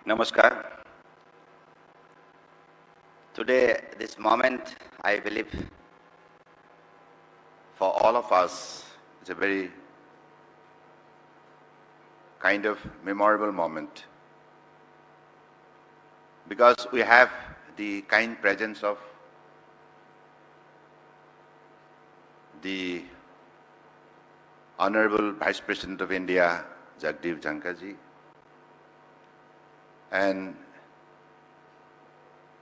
Namaskar. Today, this moment, I believe, for all of us, is a very kind of memorable moment. Because we have the kind presence of the Honorable Vice President of India, Jagdeep Dhankhar ji, and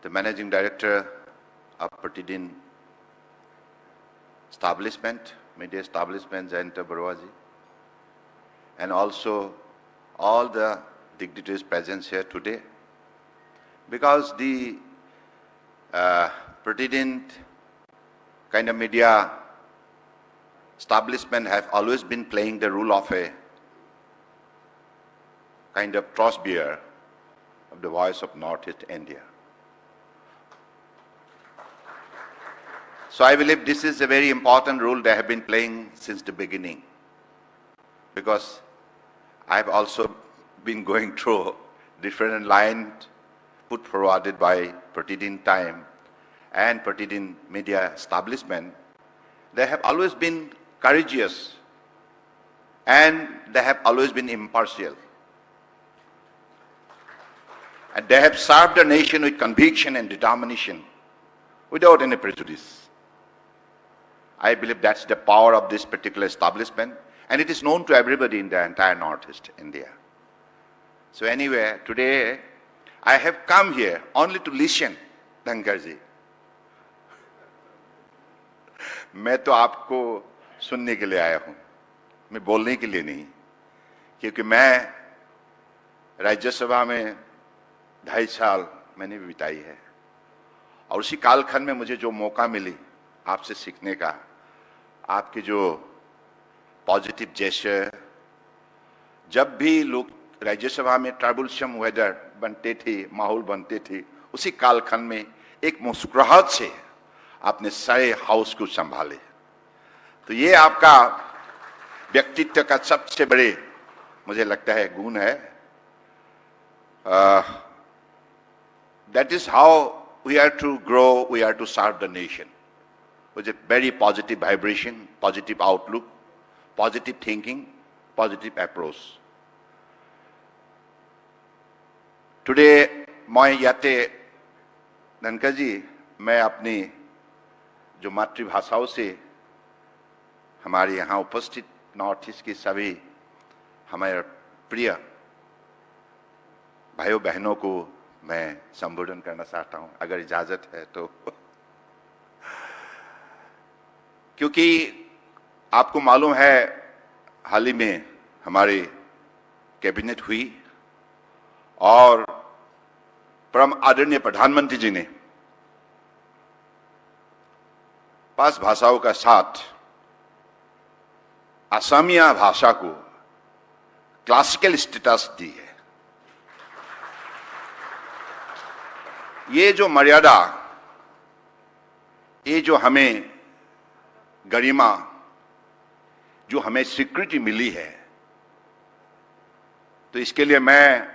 the Managing Director of Pratidin Establishment, Media Establishment, Jayanta Barua ji, and also all the dignitaries present here today. Because the Pratidin kind of media establishment have always been playing the role of a kind of cross-bearer of the voice of Northeast India. So I believe this is a very important role they have been playing since the beginning, because I have also been going through different lines put forwarded by Pratidin Time and Pratidin Media Establishment. They have always been courageous and they have always been impartial. And they have served the nation with conviction and determination without any prejudice. I believe that's the power of this particular establishment, and it is known to everybody in the entire Northeast India. So anyway, today I have come here only to listen, Dhankar ji. मैं तो आपको सुनने के लिए आया हूं, मैं बोलने के लिए नहीं, क्योंकि मैं राज्यसभा में 2.5 साल मैंने भी बिताई है, और उसी कालखंड में मुझे जो मौका मिली आपसे सीखने का, आपके जो पॉजिटिव जेस्चर, जब भी लोग राज्यसभा में ट्रबलसम वेदर बनते थे, माहौल बनते थे, उसी कालखंड में एक मुस्कुराहट से आपने सारे हाउस को संभाले. तो ये आपका व्यक्तित्व का सबसे बड़े मुझे लगता है गुण है. That is how we are to grow, we are to serve the nation with a very positive vibration, positive outlook, positive thinking, positive approach. Today, मैं याते धनकर जी, मैं अपनी जो मातृभाषाओं से हमारे यहाँ उपस्थित नॉर्थ ईस्ट के सभी हमारे प्रिय भाइयों बहनों को मैं संबोधन करना चाहता हूं, अगर इजाजत है तो. क्योंकि आपको मालूम है, हाल ही में हमारे कैबिनेट हुई और परम आदरणीय प्रधानमंत्री जी ने 5 भाषाओं का साथ असमिया भाषा को क्लासिकल स्टेटस दी है. ये जो मर्यादा, ये जो हमें गरिमा, जो हमें स्वीकृति मिली है, तो इसके लिए मैं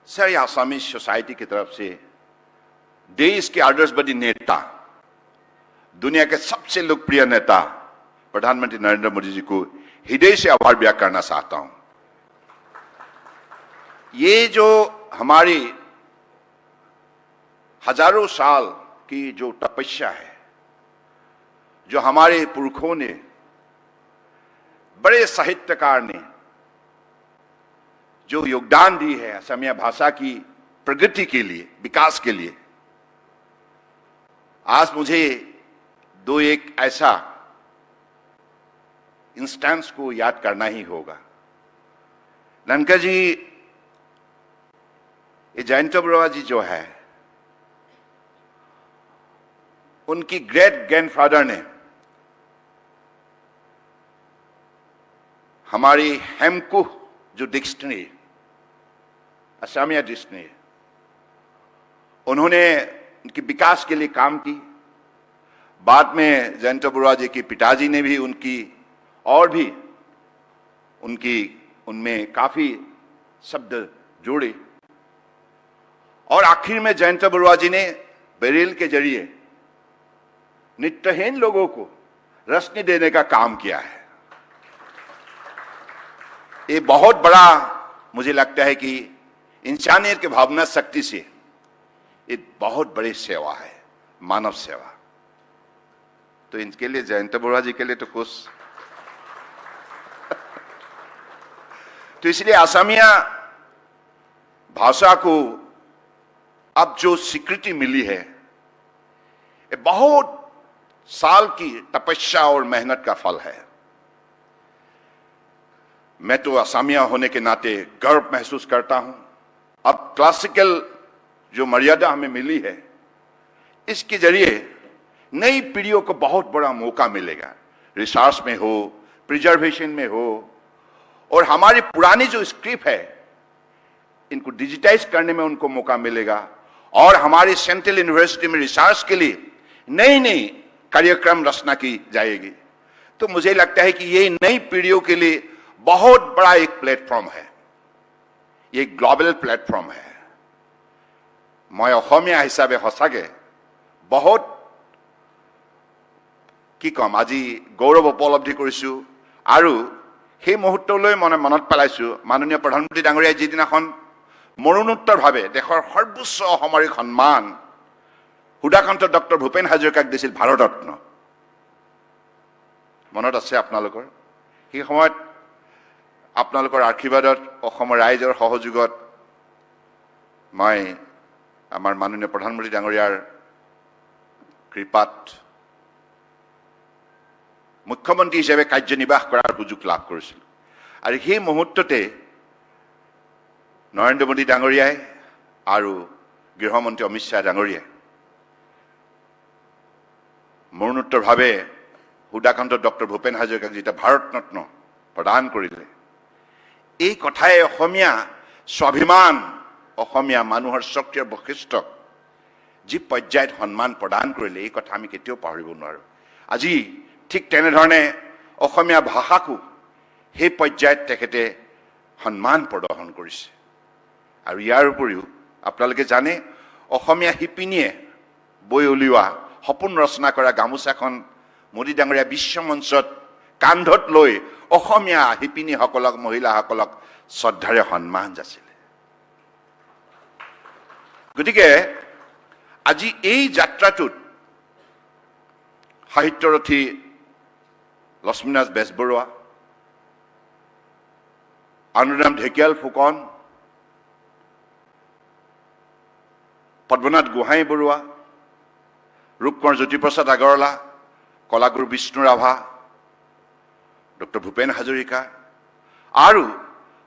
सारी आसामी सोसाइटी की तरफ से देश के आदर्शवादी नेता, दुनिया के सबसे लोकप्रिय नेता प्रधानमंत्री नरेंद्र मोदी जी को हृदय से आभार व्यक्त करना चाहता हूं. ये जो हमारी हजारों साल की जो तपस्या है, जो हमारे पुरखों ने, बड़े साहित्यकार ने जो योगदान दी है असमिया भाषा की प्रगति के लिए, विकास के लिए, आज मुझे एक ऐसा इंस्टेंस को याद करना ही होगा. धनकर जी, ये जयंत बरुआ जी जो है, उनकी ग्रेट ग्रैंडफादर ने हमारी हेमकू जो डिक्शनरी, असमिया डिक्शनरी, उन्होंने उनके विकास के लिए काम की. बाद में जयंत बरुआ जी के पिताजी ने भी उनकी और भी उनकी उनमें काफी शब्द जोड़ी। और आखिर में जयंत बरुआ जी ने बेरेल के जरिए नेत्रहीन लोगों को रोशनी देने का काम किया है। ये बहुत बड़ा मुझे लगता है कि इंसानियत की भावना शक्ति से एक बहुत बड़ी सेवा है, मानव सेवा। तो इनके लिए, जयंत बरुआ जी के लिए तो कुछ तो इसलिए असमिया भाषा को अब जो स्वीकृति मिली है, ये बहुत साल की तपस्या और मेहनत का फल है। मैं तो असमिया होने के नाते गर्व महसूस करता हूं। अब क्लासिकल जो मर्यादा हमें मिली है, इसके जरिए नई पीढ़ियों को बहुत बड़ा मौका मिलेगा, रिसर्च में हो, प्रिजर्वेशन में हो, और हमारी पुरानी जो स्क्रिप्ट है इनको डिजिटाइज करने में उनको मौका मिलेगा, और हमारी सेंट्रल यूनिवर्सिटी में रिसर्च के लिए नई नई कार्यक्रम रचना की जाएगी। तो मुझे लगता है कि ये नई पीढ़ियों के लिए बहुत बड़ा एक प्लेटफॉर्म है, ये ग्लोबल प्लेटफॉर्म है। मैं অসমীয়া হিসাবে সঁচাকে बहुत কি কম আজি গৌৰৱ উপলব্ধি কৰিছো। আৰু সেই মুহূৰ্তলৈ মনত পেলাইছো মাননীয় প্ৰধানমন্ত্ৰী ডাঙৰীয়াই যিদিনাখন মৰণোত্তৰভাৱে দেশৰ সৰ্বোচ্চ অসামৰিক সন্মান সুধাকান্ত ডক্টৰ ভূপেন হাজৰিকাক দিছিল ভাৰতৰত্ন। মনত আছে আপোনালোকৰ? সেই সময়ত আপোনালোকৰ আশীৰ্বাদত, অসমৰ ৰাইজৰ সহযোগত মই আমাৰ মাননীয় প্ৰধানমন্ত্ৰী ডাঙৰীয়াৰ কৃপাত মুখ্যমন্ত্ৰী হিচাপে কাৰ্যনিৰ্বাহ কৰাৰ সুযোগ লাভ কৰিছিল। আৰু সেই মুহূৰ্ততে নৰেন্দ্ৰ মোদী ডাঙৰীয়াই আৰু গৃহমন্ত্ৰী অমিত শ্বাহ ডাঙৰীয়াই মৰণোত্তৰভাৱে সুধাকান্ত ডক্টৰ ভূপেন হাজৰিকাক যেতিয়া ভাৰতৰত্ন প্ৰদান কৰিলে, এই কথাই অসমীয়া স্বাভিমান, অসমীয়া মানুহৰ শক্তিৰ বৈশিষ্ট্য যি পৰ্যায়ত সন্মান প্ৰদান কৰিলে, এই কথা আমি কেতিয়াও পাহৰিব নোৱাৰো। আজি ঠিক তেনেধৰণে অসমীয়া ভাষাকো সেই পৰ্যায়ত তেখেতে সন্মান প্ৰদৰ্শন কৰিছে। আৰু ইয়াৰ উপৰিও আপোনালোকে জানে, অসমীয়া শিপিনীয়ে বৈ উলিওৱা, সপোন ৰচনা কৰা গামোচাখন মোদী ডাঙৰীয়া বিশ্বমঞ্চত কান্ধত লৈ অসমীয়া শিপিনীসকলক, মহিলাসকলক শ্ৰদ্ধাৰে সন্মান যাচিলে। গতিকে আজি এই যাত্ৰাটোত সাহিত্যৰথী লক্ষ্মীনাথ বেজবৰুৱা, আনন্দৰাম ঢেকিয়াল ফুকন, পদ্মনাথ গোহাঁই বৰুৱা, ৰূপকোঁৱৰ জ্যোতিপ্ৰসাদ আগৰৱালা, কলাগুৰু বিষ্ণু ৰাভা, ডক্টৰ ভূপেন হাজৰিকা আৰু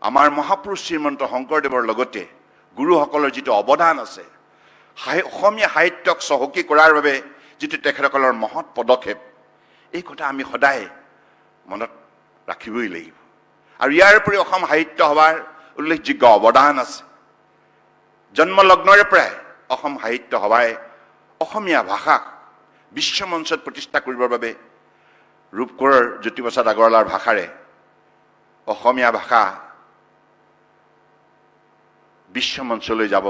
আমাৰ মহাপুৰুষ শ্ৰীমন্ত শংকৰদেৱৰ লগতে গুৰুসকলৰ যিটো অৱদান আছে, অসমীয়া সাহিত্যক চহকী কৰাৰ বাবে যিটো তেখেতসকলৰ মহৎ পদক্ষেপ, এই কথা আমি সদায় মনত ৰাখিবই লাগিব। আৰু ইয়াৰ উপৰি অসম সাহিত্য সভাৰ উল্লেখযোগ্য অৱদান আছে। জন্মলগ্নৰে পৰাই অসম সাহিত্য সভাই অসমীয়া ভাষাক বিশ্বমঞ্চত প্ৰতিষ্ঠা কৰিবৰ বাবে ৰূপকোঁৱৰ জ্যোতিপ্ৰসাদ আগৰৱালাৰ ভাষাৰে অসমীয়া ভাষা বিশ্বমঞ্চলৈ যাব,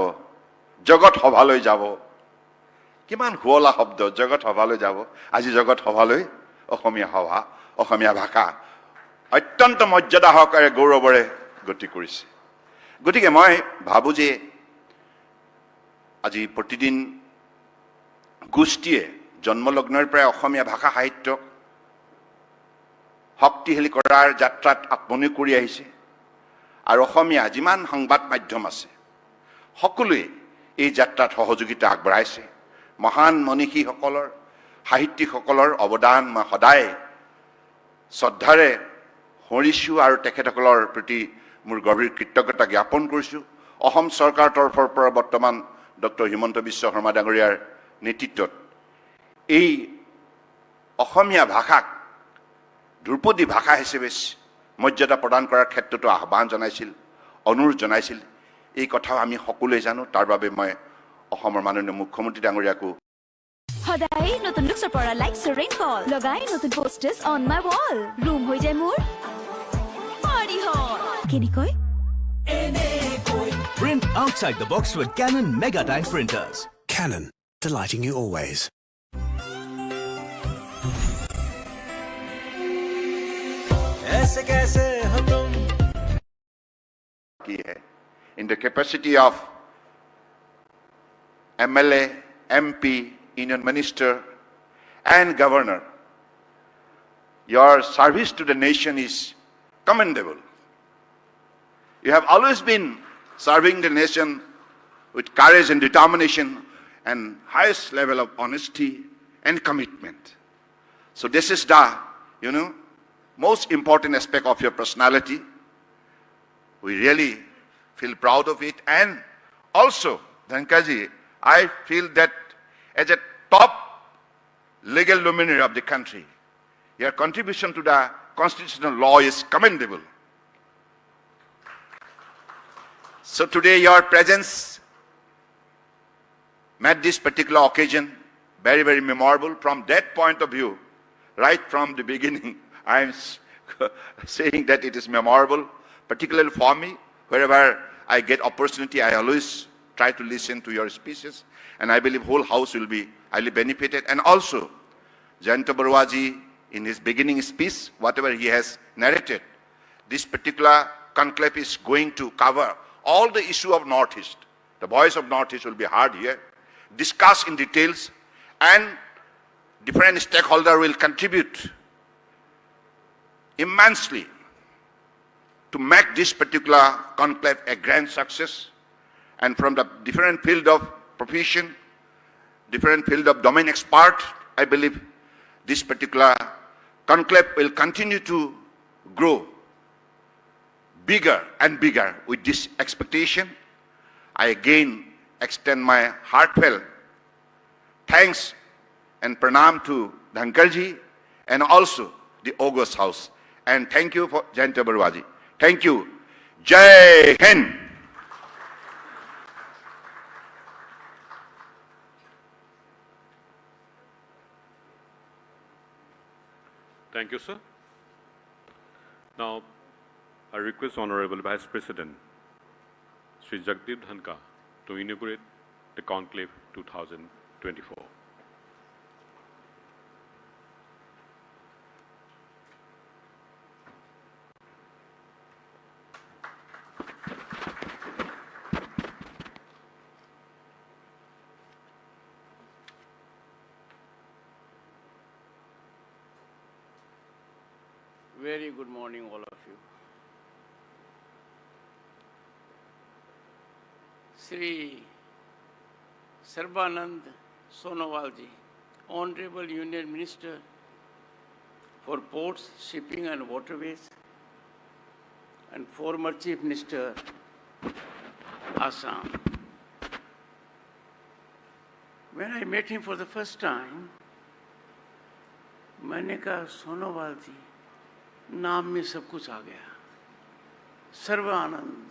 জগত সভালৈ যাব। কিমান শুৱলা শব্দ, জগত সভালৈ যাব। আজি জগত সভালৈ অসমীয়া সভা, অসমীয়া ভাষা অত্যন্ত মৰ্যাদা সহকাৰে গৌৰৱেৰে গতি কৰিছে। গতিকে মই ভাবোঁ যে আজি প্ৰতিদিন গোষ্ঠীয়ে জন্মলগ্নৰ পৰাই অসমীয়া ভাষা সাহিত্যক শক্তিশালী কৰাৰ যাত্ৰাত আত্মনিয়োগ কৰি আহিছে। আৰু অসমীয়া যিমান সংবাদ মাধ্যম আছে সকলোৱে এই যাত্ৰাত সহযোগিতা আগবঢ়াইছে। মহান মনীষীসকলৰ, সাহিত্যিকসকলৰ অৱদান মই সদায় শ্ৰদ্ধাৰে সোঁৱৰিছোঁ আৰু তেখেতসকলৰ প্ৰতি মোৰ গভীৰ কৃতজ্ঞতা জ্ঞাপন কৰিছোঁ। অসম চৰকাৰৰ তৰফৰ পৰা বৰ্তমান ডক্টৰ হিমন্ত বিশ্ব শৰ্মা ডাঙৰীয়াৰ নেতৃত্বত এই অসমীয়া ভাষাক ধ্ৰুপদী ভাষা হিচাপে মৰ্যাদা প্ৰদান কৰাৰ ক্ষেত্ৰতো আহ্বান জনাইছিল, অনুৰোধ জনাইছিল। এই কথাও আমি সকলোৱে জানো। তাৰ বাবে মই অসমৰ মাননীয় মুখ্যমন্ত্ৰী ডাঙৰীয়াকো সদায় নতুন লুকছৰ পৰা লাইক ৰেইনফল লগাই নতুন পোষ্টাৰ্ছ অন মাই ৱাল। ৰুম হৈ যায় মোৰ পাৰ্টি হল। কেনেকৈ? Print outside the box with Canon Mega Tank printers. Canon, delighting you always. ऐसे कैसे हो तुम की है in the capacity of MLA, MP, Union Minister and Governor. Your service to the nation is commendable. You have always been serving the nation with courage and determination and highest level of honesty and commitment. So this is the, most important aspect of your personality. We really feel proud of it. And also, Dhankarji, I feel that as a top legal luminary of the country, your contribution to the constitutional law is commendable. So today your presence made this particular occasion very, very memorable. From that point of view, right from the beginning, I am saying that it is memorable, particularly for me. Wherever I get opportunity, I always try to listen to your speeches, and I believe whole house will be highly benefited. And also, Jayanta Barwaji, in his beginning speech, whatever he has narrated, this particular conclave is going to cover all the issue of Northeast. The voice of Northeast will be heard here, discussed in details, and different stakeholders will contribute immensely to make this particular conclave a grand success. And from the different field of profession, different field of domain expert, I believe this particular conclave will continue to grow bigger and bigger. With this expectation, I again extend my heartfelt thanks and pranam to Dhankarji and also the August House. And thank you for Jayanta Barwaji. Thank you. Jai Hind. Thank you, sir. Now, I request Honorable Vice President Sri Jagdeep Dhanka to inaugurate the Conclave 2024. Very good morning, all of you. Sri Sarbanand Sonowal ji, Honorable Union Minister for Ports, Shipping and Waterways, and former Chief Minister, Assam. When I met him for the first time, मैंने कहा सोनोवाल जी नाम में सब कुछ आ गया Sarbananda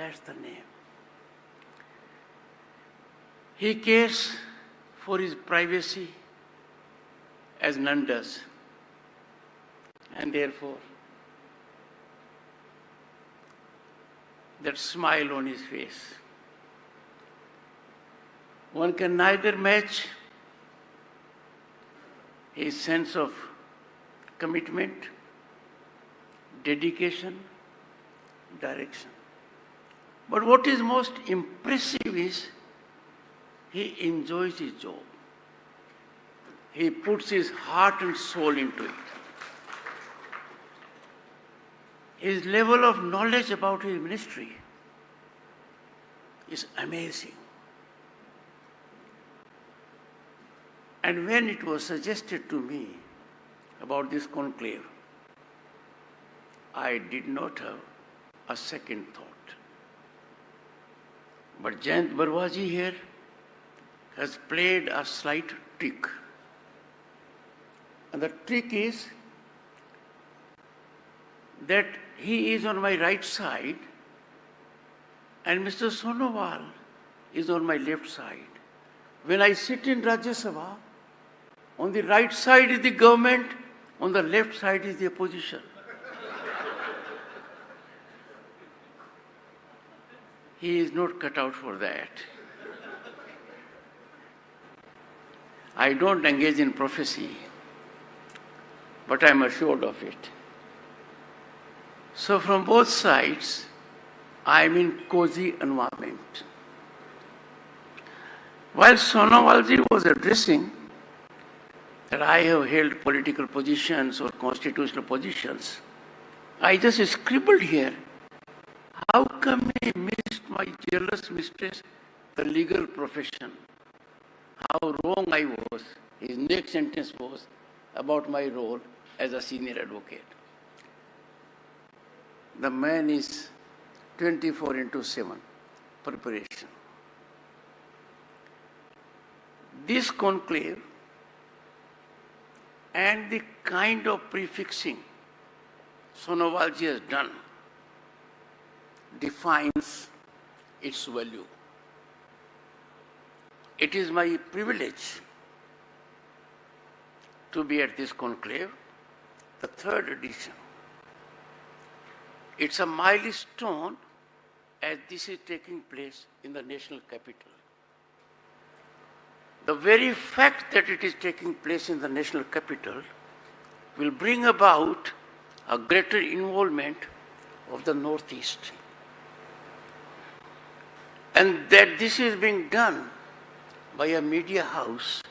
that's the name. He cares for his privacy as none does, and therefore that smile on his face, one can neither match his sense of commitment, dedication, direction. But what is most impressive is he enjoys his job. He puts his heart and soul into it. His level of knowledge about his ministry is amazing. And when it was suggested to me about this conclave, I did not have a second thought. But Jayant Barwaji here has played a slight trick. And the trick is that he is on my right side and Mr. Sonowal is on my left side. When I sit in Rajya Sabha, on the right side is the government, on the left side is the opposition. he is not cut out for that. I don't engage in prophecy, but I'm assured of it. So from both sides, I'm in cozy environment. While Sonowalji was addressing that I have held political positions or constitutional positions, I just scribbled here, how come I missed my jealous mistress, the legal profession? How wrong I was. His next sentence was about my role as a senior advocate. The man is 24/7 preparation. This conclave and the kind of prefixing Sonowalji has done defines its value. It is my privilege to be at this conclave, the third edition. It's a milestone as this is taking place in the national capital. The very fact that it is taking place in the national capital will bring about a greater involvement of the Northeast. And that this is being done by a media house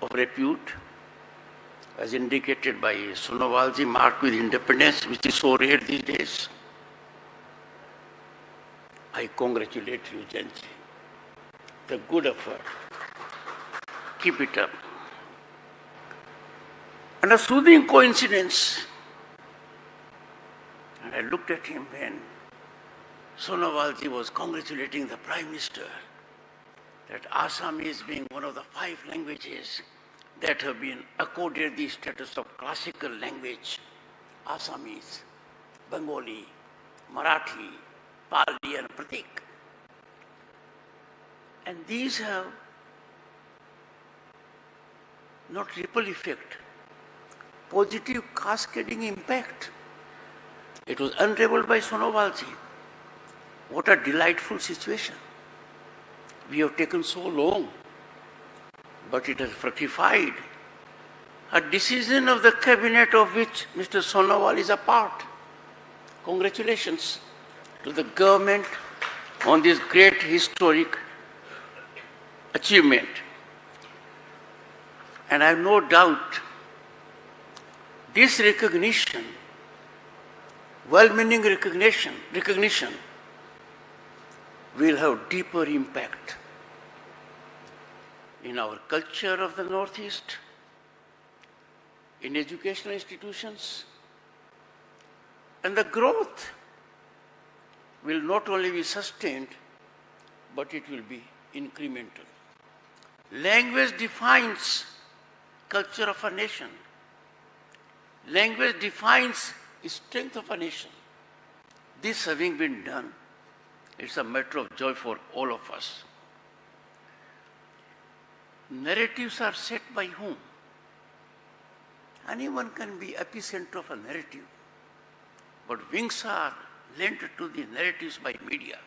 of repute, as indicated by Sonowalji, marked with independence, which is so rare these days. I congratulate you, Janji. The good effort. Keep it up. And a soothing coincidence, and I looked at him when Sonowalji was congratulating the Prime Minister that Assamese being one of the 5 languages that have been accorded the status of classical language, Assamese, Bengali, Marathi, Pali and Pratik. And these have not ripple effect, positive cascading impact. It was unraveled by Sonowalji. What a delightful situation. We have taken so long, but it has fructified. A decision of the cabinet of which Mr. Sonowal is a part. Congratulations to the government on this great historic achievement. And I have no doubt this recognition, well-meaning recognition will have deeper impact in our culture of the Northeast, in educational institutions, and the growth will not only be sustained, but it will be incremental. Language defines culture of a nation. Language defines the strength of a nation. This having been done, it's a matter of joy for all of us. Narratives are set by whom? Anyone can be epicenter of a narrative, but wings are lent to the narratives by media.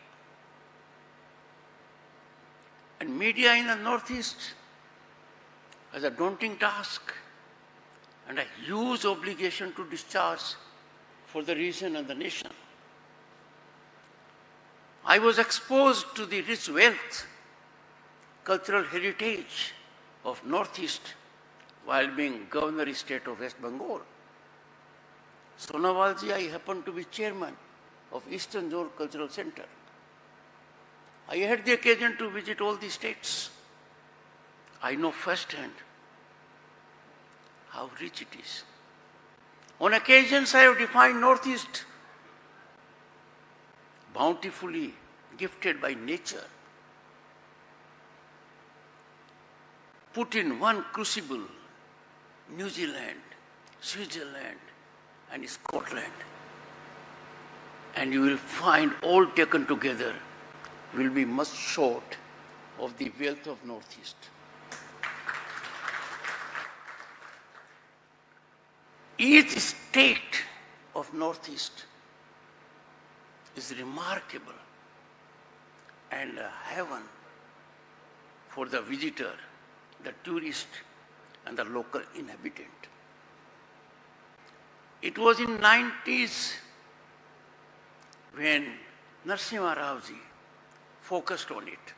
And media in the Northeast has a daunting task and a huge obligation to discharge for the region and the nation. I was exposed to the rich wealth, cultural heritage of Northeast while being Governor State of West Bengal. Sonowalji, I happen to be chairman of Eastern Zone Cultural Center. I had the occasion to visit all the states. I know firsthand how rich it is. On occasions, I have defined Northeast bountifully gifted by nature. Put in one crucible, New Zealand, Switzerland, and Scotland, and you will find all taken together will be much short of the wealth of Northeast. Each state of Northeast is remarkable and a heaven for the visitor, the tourist, and the local inhabitant. It was in 90s when Narasimha Rao ji focused on it.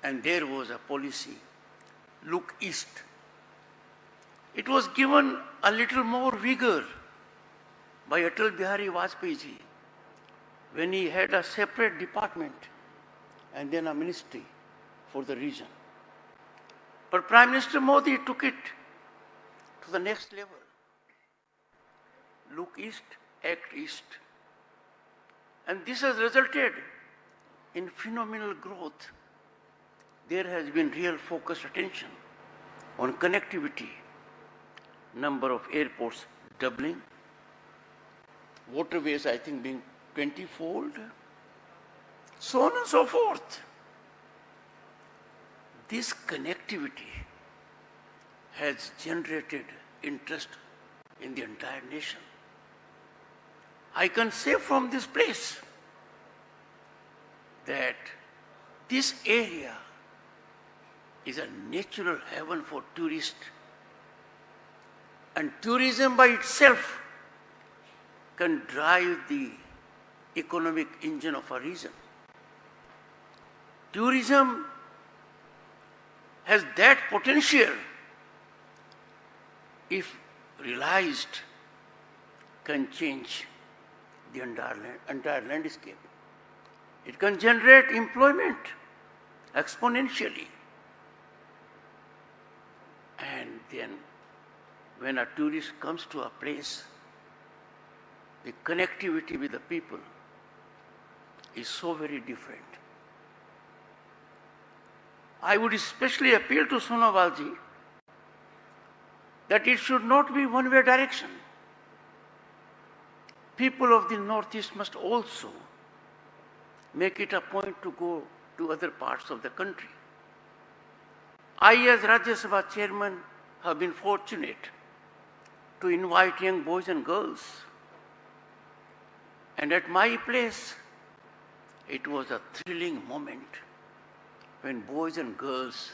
And there was a policy, look east. It was given a little more vigor by Atal Bihari Vajpayee ji when he had a separate department and then a ministry for the region. But Prime Minister Modi took it to the next level. Look east, act east. And this has resulted in phenomenal growth. There has been real focused attention on connectivity, number of airports doubling, waterways I think being 20-fold, so on and so forth. This connectivity has generated interest in the entire nation. I can say from this place that this area is a natural heaven for tourists, and tourism by itself can drive the economic engine of a region. Tourism has that potential, if realized, can change the entire landscape. It can generate employment exponentially. And then when a tourist comes to a place, the connectivity with the people is so very different. I would especially appeal to Sonowal ji that it should not be one-way direction. People of the Northeast must also make it a point to go to other parts of the country. I, as Rajya Sabha chairman, have been fortunate to invite young boys and girls. And at my place, it was a thrilling moment when boys and girls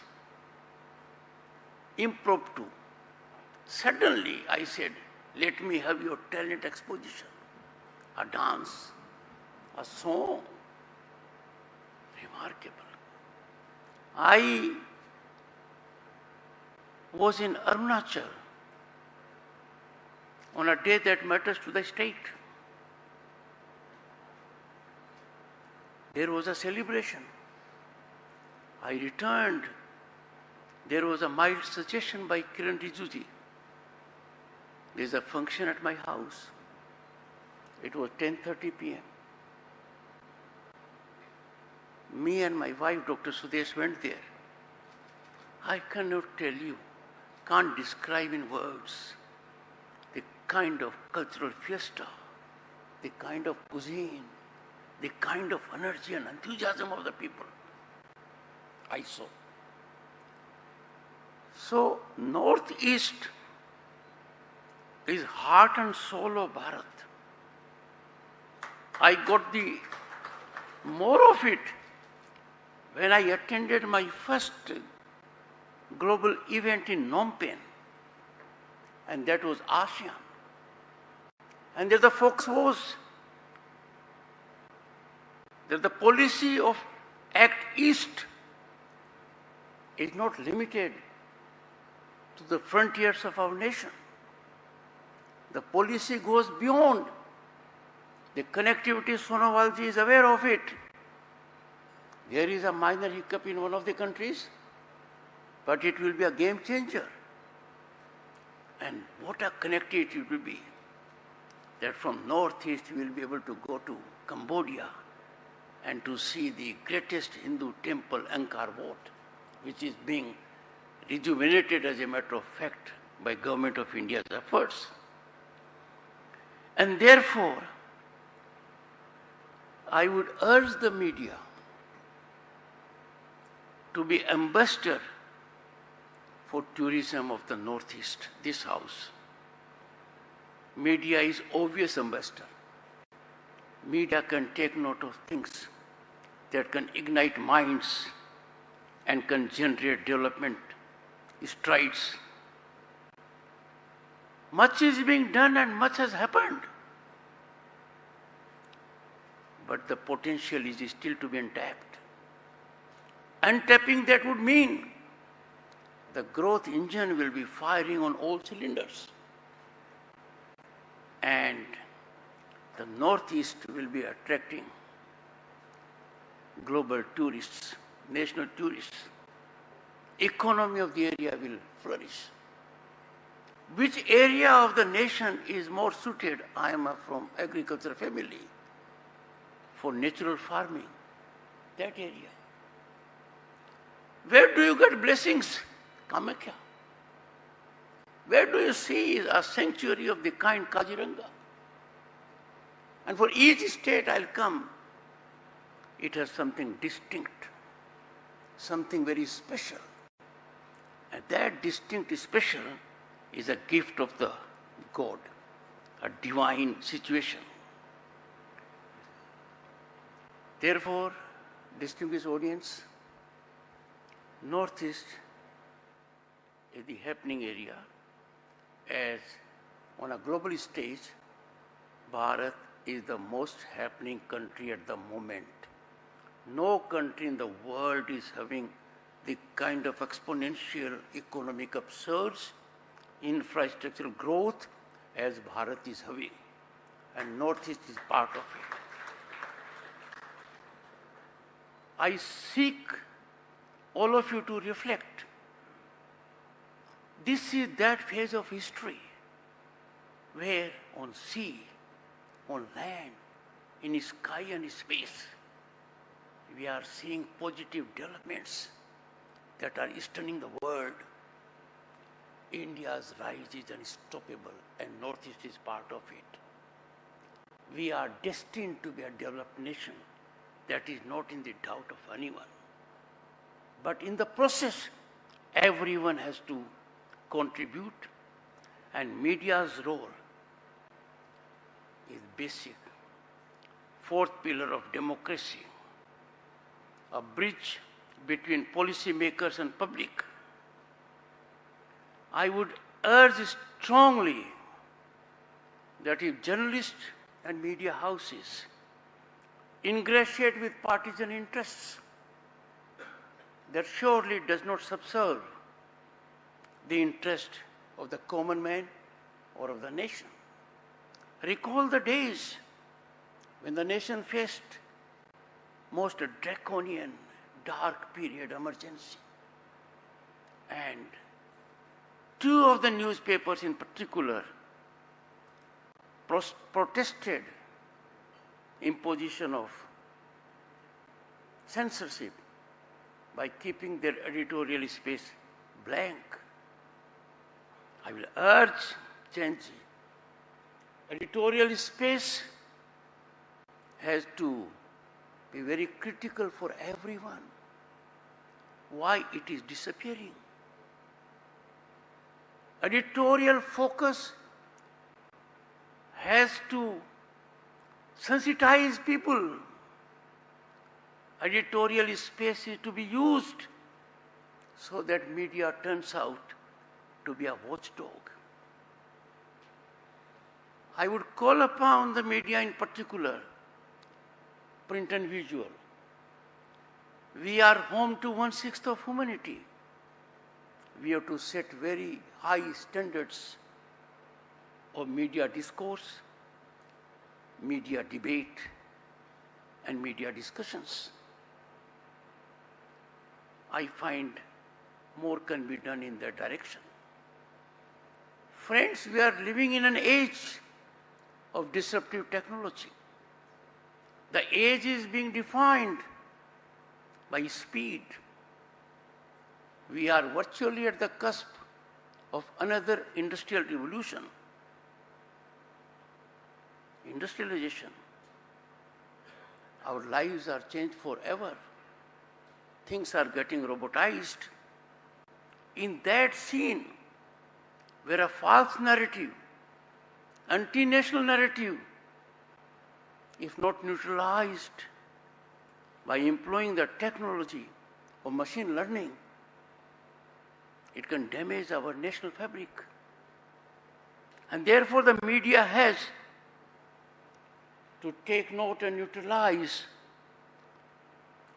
impromptu, suddenly I said, let me have your talent exposition, a dance, a song. Remarkable. I was in Arunachal on a day that matters to the state. There was a celebration. I returned. There was a mild suggestion by Kiran Rijiju. There is a function at my house. It was 10:30 p.m. Me and my wife, Dr. Sudesh, went there. I cannot tell you, can't describe in words the kind of cultural fiesta, the kind of cuisine, the kind of energy and enthusiasm of the people I saw. So, Northeast is heart and soul of Bharat. I got the more of it when I attended my first global event in Phnom Penh, and that was ASEAN. And there the focus was that the policy of Act East is not limited to the frontiers of our nation. The policy goes beyond. The connectivity, Sonowal ji is aware of it. There is a minor hiccup in one of the countries, but it will be a game changer. And what a connectivity it will be, that from Northeast we will be able to go to Cambodia and to see the greatest Hindu temple, Angkor Wat, which is being rejuvenated as a matter of fact by Government of India's efforts. And therefore, I would urge the media to be ambassador for tourism of the Northeast, this house. Media is obvious ambassador. Media can take note of things. that can ignite minds and can generate development strides. Much is being done and much has happened. But the potential is still to be untapped. Untapping that would mean the growth engine will be firing on all cylinders. And the Northeast will be attracting global tourists, national tourists. Economy of the area will flourish. Which area of the nation is more suited? I am from agricultural family. For natural farming, that area. Where do you get blessings? Kamakhya. Where do you see a sanctuary of the kind Kaziranga? And for each state I'll come, it has something distinct, something very special. And that distinct special is a gift of the God, a divine situation. Therefore, distinguished audience, Northeast is the happening area, as on a global stage, Bharat is the most happening country at the moment. No country in the world is having the kind of exponential economic upsurge, infrastructural growth as Bharat is having, and Northeast is part of it. I seek all of you to reflect. This is that phase of history where on sea, on land, in sky and space, we are seeing positive developments that are stunning the world. India's rise is unstoppable and Northeast is part of it. We are destined to be a developed nation. That is not in the doubt of anyone. But in the process, everyone has to contribute, and media's role is basic. Fourth pillar of democracy, a bridge between policymakers and public. I would urge strongly that if journalists and media houses ingratiate with partisan interests, that surely does not subserve the interest of the common man or of the nation. Recall the days when the nation faced most draconian, dark period emergency. And two of the newspapers in particular protested imposition of censorship by keeping their editorial space blank. I will urge change. Editorial space has to be very critical for everyone. Why it is disappearing? Editorial focus has to sensitize people. Editorial space is to be used so that media turns out to be a watchdog. I would call upon the media in particular, print and visual. We are home to 1/6 of humanity. We have to set very high standards of media discourse, media debate, and media discussions. I find more can be done in that direction. Friends, we are living in an age of disruptive technology. The age is being defined by speed. We are virtually at the cusp of another industrial revolution. Industrialization. Our lives are changed forever. Things are getting robotized. In that scene, where a false narrative, anti-national narrative, if not neutralized, by employing the technology of machine learning, it can damage our national fabric. And therefore the media has to take note and utilize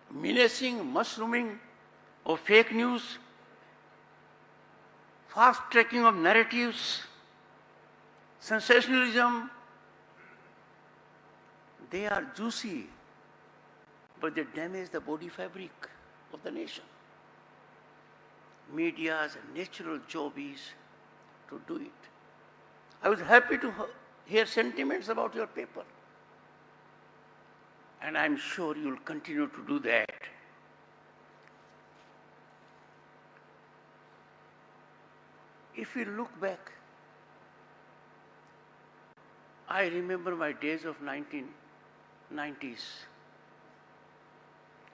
menacing, mushrooming of fake news, fast tracking of narratives, sensationalism. They are juicy, but they damage the body fabric of the nation. Media's natural job is to do it. I was happy to hear sentiments about your paper. And I'm sure you'll continue to do that. If you look back, I remember my days of 1990s.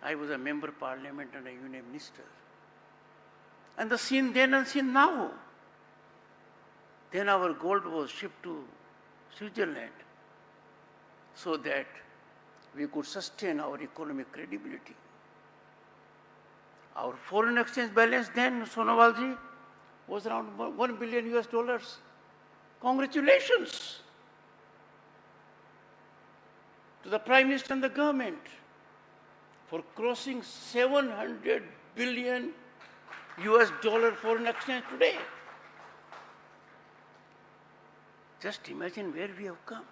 I was a member of parliament and a union minister. And the scene then and scene now. Then our gold was shipped to Switzerland so that we could sustain our economic credibility. Our foreign exchange balance then, Sonowalji, was around $1 billion US. Congratulations to the Prime Minister and the government for crossing $700 billion US foreign exchange today. Just imagine where we have come.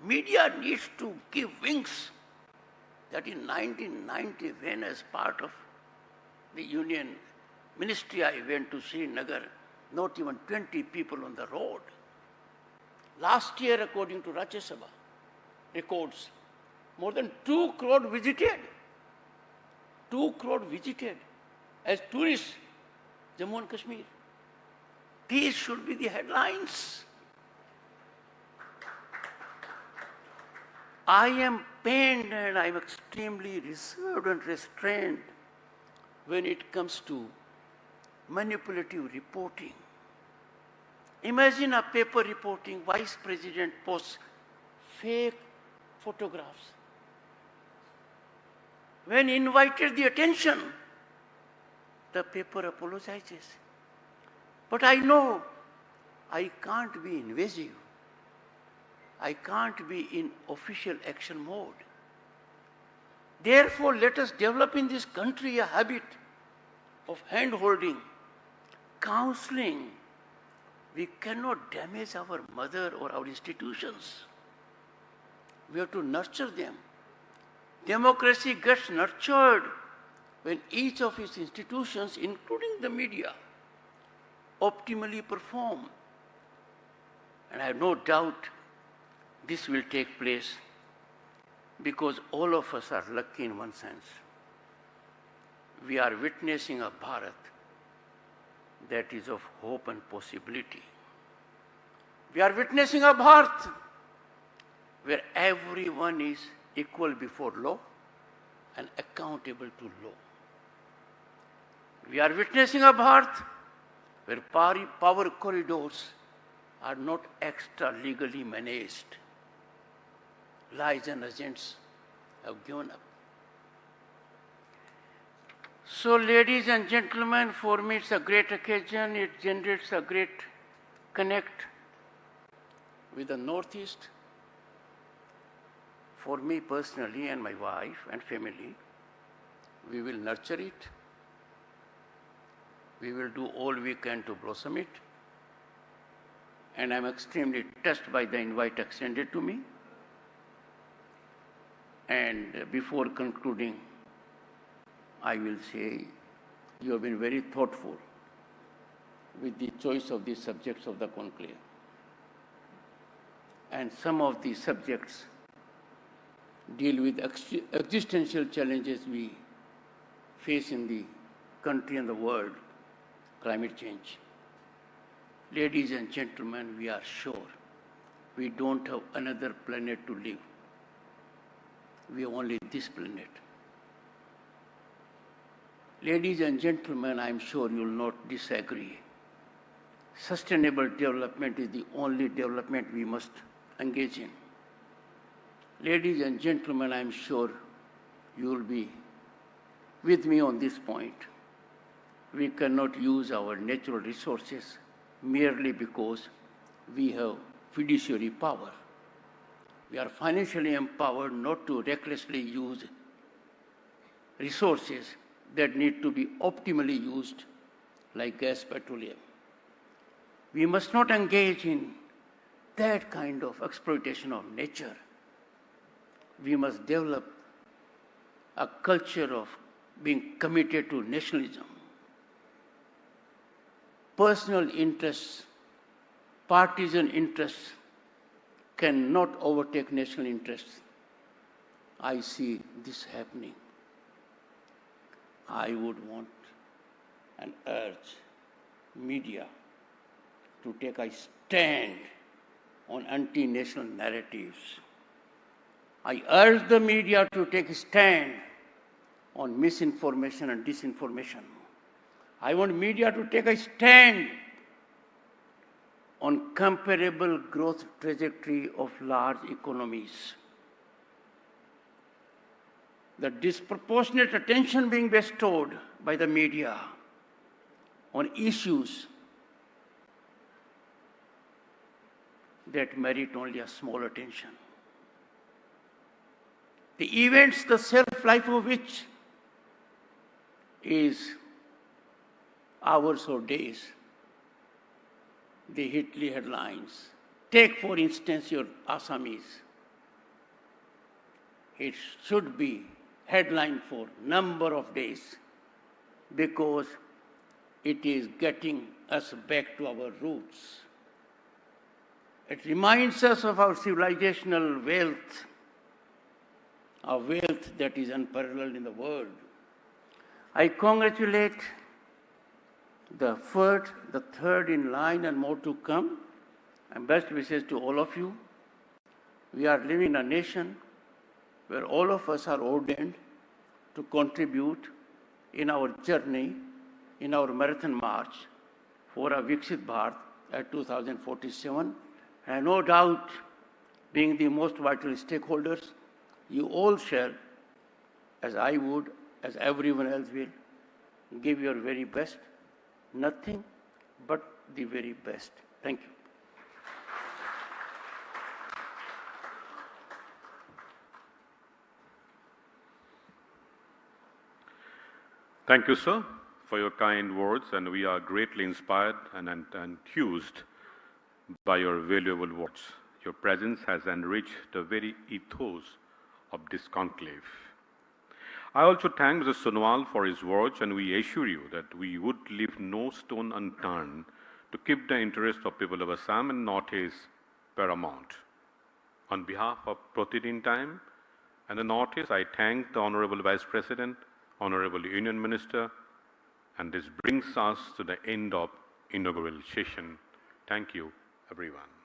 Media needs to give wings. That in 1990, when as part of the union ministry, I went to Srinagar, not even 20 people on the road. Last year, according to Rajya Sabha records, more than 2 crore visited. 2 crore visited as tourists, Jammu and Kashmir. These should be the headlines. I am pained and I am extremely reserved and restrained when it comes to manipulative reporting. Imagine a paper reporting Vice President posts fake photographs. When invited the attention, the paper apologizes. But I know I can't be invasive. I can't be in official action mode. Therefore, let us develop in this country a habit of hand-holding, counseling. We cannot damage our mother or our institutions. We have to nurture them. Democracy gets nurtured when each of its institutions, including the media, optimally perform. And I have no doubt this will take place because all of us are lucky in one sense. We are witnessing a Bharat that is of hope and possibility. We are witnessing a Bharat where everyone is equal before law and accountable to law. We are witnessing a Bharat where power corridors are not extra legally managed. Lies and agents have given up. So, ladies and gentlemen, for me it's a great occasion. It generates a great connect with the Northeast. For me personally and my wife and family, we will nurture it. We will do all we can to blossom it. And I'm extremely touched by the invite extended to me. And before concluding, I will say you have been very thoughtful with the choice of the subjects of the conclave. And some of the subjects deal with existential challenges we face in the country and the world, climate change. Ladies and gentlemen, we are sure we don't have another planet to live. We have only this planet. Ladies and gentlemen, I am sure you will not disagree. Sustainable development is the only development we must engage in. Ladies and gentlemen, I am sure you will be with me on this point. We cannot use our natural resources merely because we have fiduciary power. We are financially empowered not to recklessly use resources that need to be optimally used, like gas, petroleum. We must not engage in that kind of exploitation of nature. We must develop a culture of being committed to nationalism. Personal interests, partisan interests cannot overtake national interests. I see this happening. I would want and urge media to take a stand on anti-national narratives. I urge the media to take a stand on misinformation and disinformation. I want media to take a stand on comparable growth trajectory of large economies. The disproportionate attention being bestowed by the media on issues that merit only a small attention. The events, the self-life of which is hours or days, they hit the headlines. Take, for instance, your Assamese. It should be headline for number of days because it is getting us back to our roots. It reminds us of our civilizational wealth, a wealth that is unparalleled in the world. I congratulate the third in line and more to come, and best wishes to all of you. We are living in a nation where all of us are ordained to contribute in our journey, in our marathon march for a Viksit Bharat at 2047. And no doubt, being the most vital stakeholders, you all shall, as I would, as everyone else will, give your very best. Nothing but the very best. Thank you. Thank you, sir, for your kind words, and we are greatly inspired and enthused by your valuable words. Your presence has enriched the very ethos of this conclave. I also thank Mr. Sonowal for his words, and we assure you that we would leave no stone unturned to keep the interest of people of Assam and Northeast paramount. On behalf of Pratidin Time and the Northeast, I thank the Honorable Vice President, Honorable Union Minister, and this brings us to the end of inaugural session. Thank you, everyone.